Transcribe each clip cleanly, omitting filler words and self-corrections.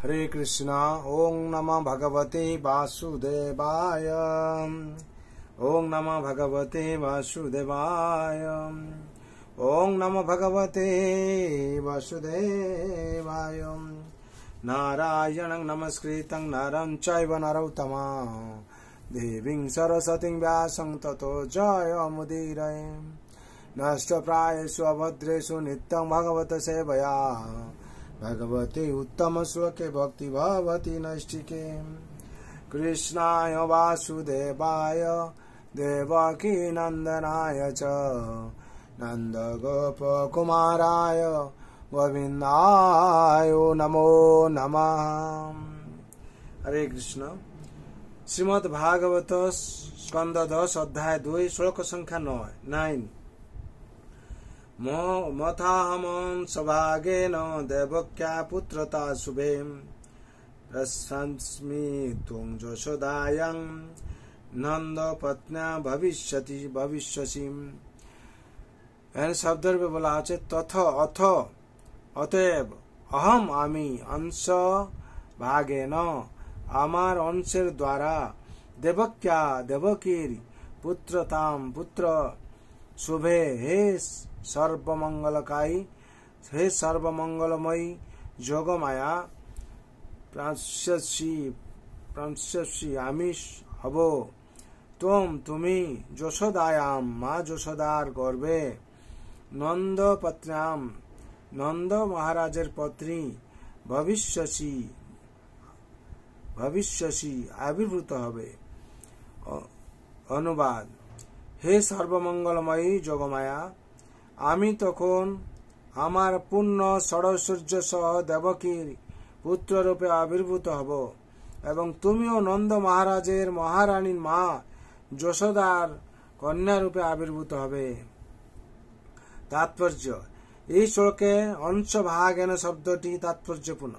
हरे कृष्णा। ओं नमः भगवते वासुदेवाय। ओं नमः भगवते वासुदेवाय। ओं नमः भगवते वासुदेवाय। नारायणं नमस्कृतं नरं चैव नरोत्तमं देवीं सरस्वतीं व्यासं ततो जयमुदीरये। नष्टप्रायेषु अभद्रेषु नित्यं भगवत सेवया भगवते उत्तम श्लोके भक्ति भवति नैष्ठिके। कृष्णाय वासुदेवाय देवकी नंदनाय च नन्दगोपकुमाराय गोविन्दाय नमो नमः। हरे कृष्ण। श्रीमद् भागवत स्कंद 10 अध्याय 2 श्लोक संख्या 9। मथाहमं सभागेन देवक्या पुत्रता शुभे प्रशंस्मि त्वं यशोदायां नंदपत्न्या भविष्यसि। शब्द বলা আছে তথ অথ অতএব অহম আমি অংশ ভাগেন আমার অংশের দ্বারা দেবক্যা দেবকীর পুত্রতাম পুত্র শুভে হে सर्वमंगलकाई हे सर्वमंगलमयी যোগমায়া প্রাংস্যসি আমিষ হব তুমি যশোদায়াম মা যশোদার গর্ভে নন্দপত্ন্যাম নন্দ মহারাজের পত্নী ভবিষ্যসি আবির্ভূত হবে। অনুবাদ। হে সর্বমঙ্গলময়ী যোগমায়া, আমি তখন আমার পূর্ণ ষড়সূর্য সহ দেবকীর পুত্র রূপে আবির্ভূত হব এবং তুমিও নন্দ মহারাজের মহারানীর মা যশোদার কন্যা রূপে আবির্ভূত হবে। তাৎপর্য। এই শ্লোকে অংশভাগেন শব্দটি তাৎপর্যপূর্ণ।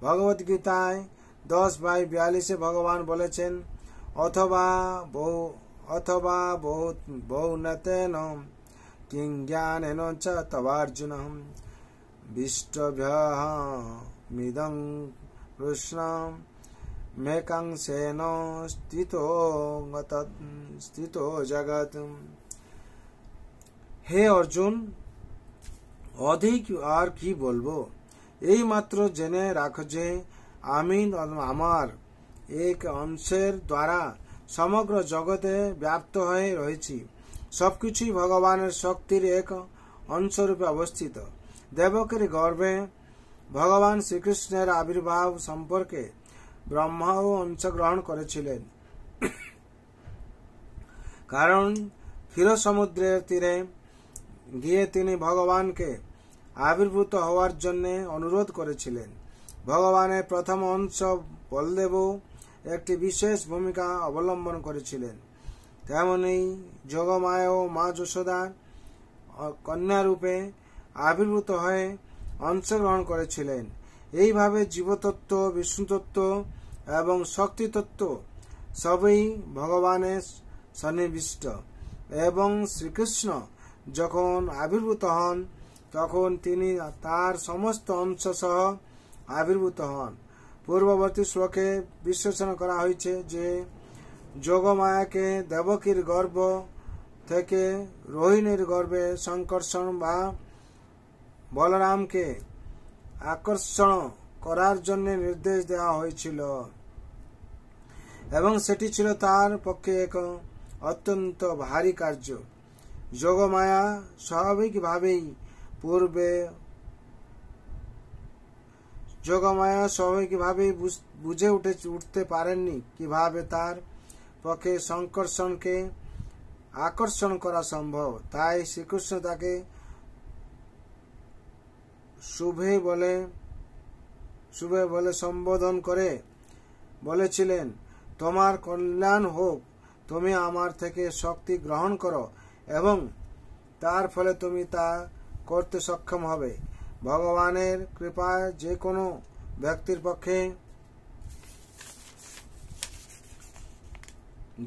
ভগবত গীতায় 10:42 ভগবান বলেছেন অথবা বহু কিং জ্ঞানেন চ তবার্জুনঃ বিষ্টভ্যমিদং কৃষ্ণম মেকাংসেন স্থিতো জগৎ। হে অর্জুন, অধিক আর কি বলবো, এই মাত্র জেনে রাখো যে আমি আমার এক অংশের দ্বারা সমগ্র জগতে ব্যাপ্ত হয়ে রয়েছি। সবকিছুই ভগবানের শক্তির এক অংশরূপে অবস্থিত। দেবকীর গর্ভে ভগবান শ্রীকৃষ্ণের আবির্ভাব সম্পর্কে ব্রহ্মাও অংশগ্রহণ করেছিলেন, কারণ ক্ষীর সমুদ্রের তীরে গিয়ে তিনি ভগবানকে আবির্ভূত হওয়ার জন্য অনুরোধ করেছিলেন। ভগবানের প্রথম অংশ বলদেবও একটি বিশেষ ভূমিকা অবলম্বন করেছিলেন। তেমনি যোগমায়াও মা যশোদা কন্যা রূপে আবির্ভূত হয়ে অংশগ্রহণ করেছিলেন। এইভাবে জীবতত্ত্ব, বিষ্ণুতত্ত্ব এবং শক্তিতত্ত্ব সবই ভগবানের সন্নিবিষ্ট এবং শ্রীকৃষ্ণ যখন আবির্ভূত হন তখন তিনি তার সমস্ত অংশ সহ আবির্ভূত হন। পূর্ববর্তী শ্লোকে বিশ্লেষণ করা হয়েছে যে যোগমায়াকে দেবকীর গর্ভ থেকে রোহিণীর গর্ভে সংকর্ষণ বা বলরামকে আকর্ষণ করার জন্য নির্দেশ দেওয়া হয়েছিল এবং সেটি ছিল তার পক্ষে এক অত্যন্ত ভারী কার্য। যোগমায়া স্বাভাবিকভাবেই বুঝে উঠতে পারেননি কিভাবে তার পক্ষে সংকর্ষণকে আকর্ষণ করা সম্ভব। তাই শ্রীকৃষ্ণ তাকে শুভে বলে সম্বোধন করে বলেছিলেন, তোমার কল্যাণ হোক, তুমি আমার থেকে শক্তি গ্রহণ করো এবং তার ফলে তুমি তা করতে সক্ষম হবে। ভগবানের কৃপায় যে কোনো ব্যক্তির পক্ষে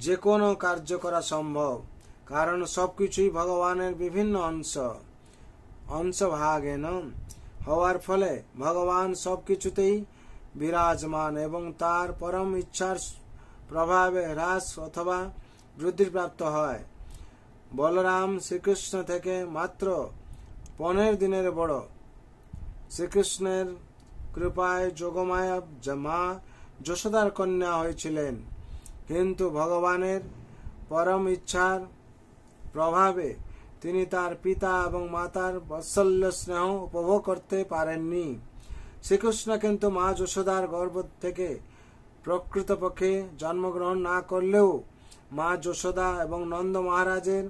যে কোনো কার্য করা সম্ভব, কারণ সবকিছুই ভগবানের বিভিন্ন অংশ ভাগেন হওয়ার ফলে ভগবান সবকিছুতেই বিরাজমান এবং তার পরম ইচ্ছার প্রভাবে হ্রাস অথবা বৃদ্ধিপ্রাপ্ত হয়। বলরাম শ্রীকৃষ্ণ থেকে মাত্র 15 দিনের বড়। শ্রীকৃষ্ণের কৃপায় যোগমায়া মা যশোদার কন্যা হয়েছিলেন, কিন্তু ভগবানের পরম ইচ্ছার প্রভাবে তিনি তার পিতা এবং মাতার বাৎসল্য স্নেহ উপভোগ করতে পারেননি। শ্রীকৃষ্ণ কিন্তু মা যশোদার গর্ভ থেকে প্রকৃতপক্ষে জন্মগ্রহণ না করলেও মা যশোদা এবং নন্দ মহারাজের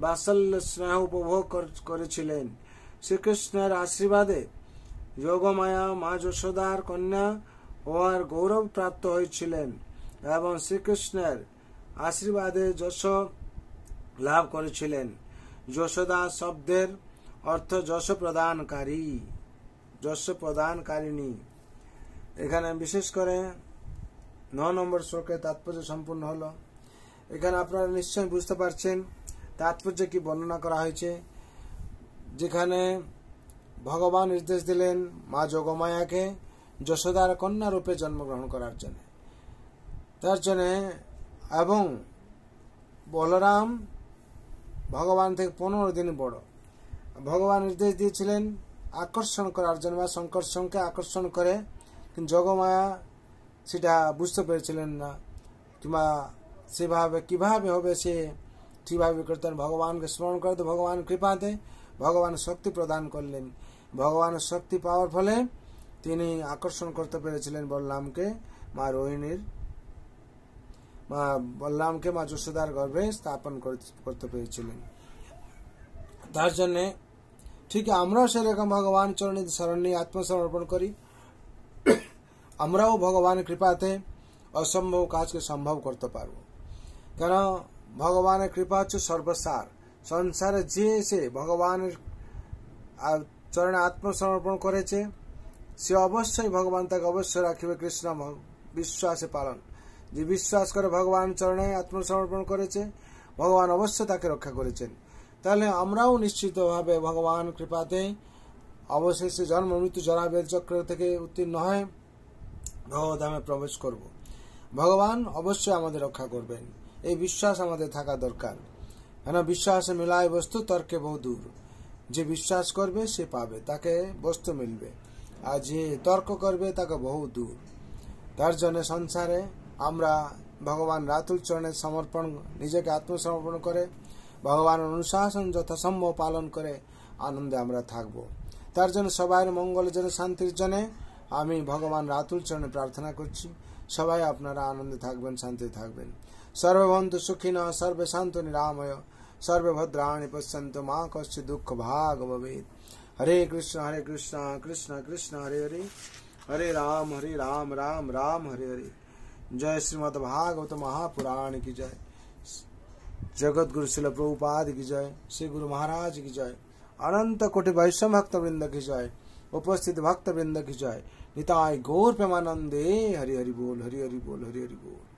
বাৎসল্য স্নেহ উপভোগ করেছিলেন। শ্রীকৃষ্ণের আশীর্বাদে যোগমায়া মা যশোদার কন্যা হওয়ার গৌরব প্রাপ্ত হয়েছিলেন এবং শ্রীকৃষ্ণের আশীর্বাদে যশ লাভ করেছিলেন। যশোদা শব্দের অর্থ যশ প্রদানকারী, যশ প্রদানকারিণী। এখানে বিশেষ করে 9 নম্বর শ্লোকের তাৎপর্য সম্পূর্ণ হলো। এখানে আপনারা নিশ্চয়ই বুঝতে পারছেন তাৎপর্য কি বর্ণনা করা হয়েছে। যেখানে ভগবান নির্দেশ দিলেন মা যোগমায়াকে যশোদার কন্যা রূপে জন্মগ্রহণ করার জন্য, তার জন্য, এবং বলরাম ভগবান থেকে 15 দিন বড়। ভগবান নির্দেশ দিয়েছিলেন আকর্ষণ করার জন্য বা সংকর্ষণকে আকর্ষণ করে, কিন্তু যোগমায়া সেটা বুঝতে পেরেছিলেন না, কিংবা সেভাবে কিভাবে হবে সে ঠিকভাবে করতেন। ভগবানকে স্মরণ করতে ভগবান কৃপাতে ভগবান শক্তি প্রদান করলেন। ভগবানের শক্তি পাওয়ার ফলে তিনি আকর্ষণ করতে পেরেছিলেন বলরামকে মা রোহিণীর বলরামকে মা যশোদার গর্ভে স্থাপন করতে পেরেছিলেন। তার জন্য ঠিক আমরাও সেরকম ভগবান চরণে শরণ নিয়ে আত্মসমর্পণ করি। আমরাও ভগবানের কৃপাতে অসম্ভব কাজকে সম্ভব করতে পারব। কেন ভগবানের কৃপা হচ্ছে সর্বসার। সংসারে যে এসে ভগবানের চরণে আত্মসমর্পণ করেছে সে অবশ্যই ভগবান তাকে অবশ্যই রাখিবে। কৃষ্ণ বিশ্বাসে পালন, যে বিশ্বাস করে ভগবান চরণে আত্মসমর্পণ করেছে ভগবান অবশ্যই তাকে রক্ষা করেছেন। তাহলে আমরাও নিশ্চিতভাবে ভগবান কৃপাতে অবশেষে জন্ম মৃত্যু জরাবেদ চক্র থেকে উত্তীর্ণ হয়ে ভগবদ্ধামে প্রবেশ করব। ভগবান অবশ্যই আমাদের রক্ষা করবেন, এই বিশ্বাস আমাদের থাকা দরকার। কেন বিশ্বাসে মিলায় বস্তু তর্কে বহু দূর। যে বিশ্বাস করবে সে পাবে, তাকে বস্তু মিলবে, আর যে তর্ক করবে তাকে বহু দূর। তার জন্য সংসারে আমরা ভগবান রাতুল চরণের সমর্পণ, নিজেকে আত্মসমর্পণ করে ভগবানের অনুশাসন যথাসম্ভব পালন করে আনন্দে আমরা থাকব। তার জন্য সবাই মঙ্গলের জন্য, শান্তির জন্য আমি ভগবান রাতুল চরণে প্রার্থনা করছি। সবাই আপনারা আনন্দে থাকবেন, শান্তিতে থাকবেন। সর্বভন্তু সুখিনঃ, সর্বে শান্তু নিরাময়, সর্বে ভদ্রাণি পশ্যন্তু, মা কশ্চিৎ দুঃখ ভাগ ভবেৎ। হরে কৃষ্ণ কৃষ্ণ কৃষ্ণ হরে হরে, হরে রাম রাম রাম হরে হরে। जय श्रीमद् भागवत महापुराण की जय। जगत गुरु शिल प्रभुपाद की जय। श्री गुरु महाराज की जय। अनंत कोटि वैष्णव भक्त वृंद की जय। उपस्थित भक्त वृंद की जय। निताय गौर प्रेमानंदे। हरि हरि बोल, हरि हरि बोल, हरि हरि बोल।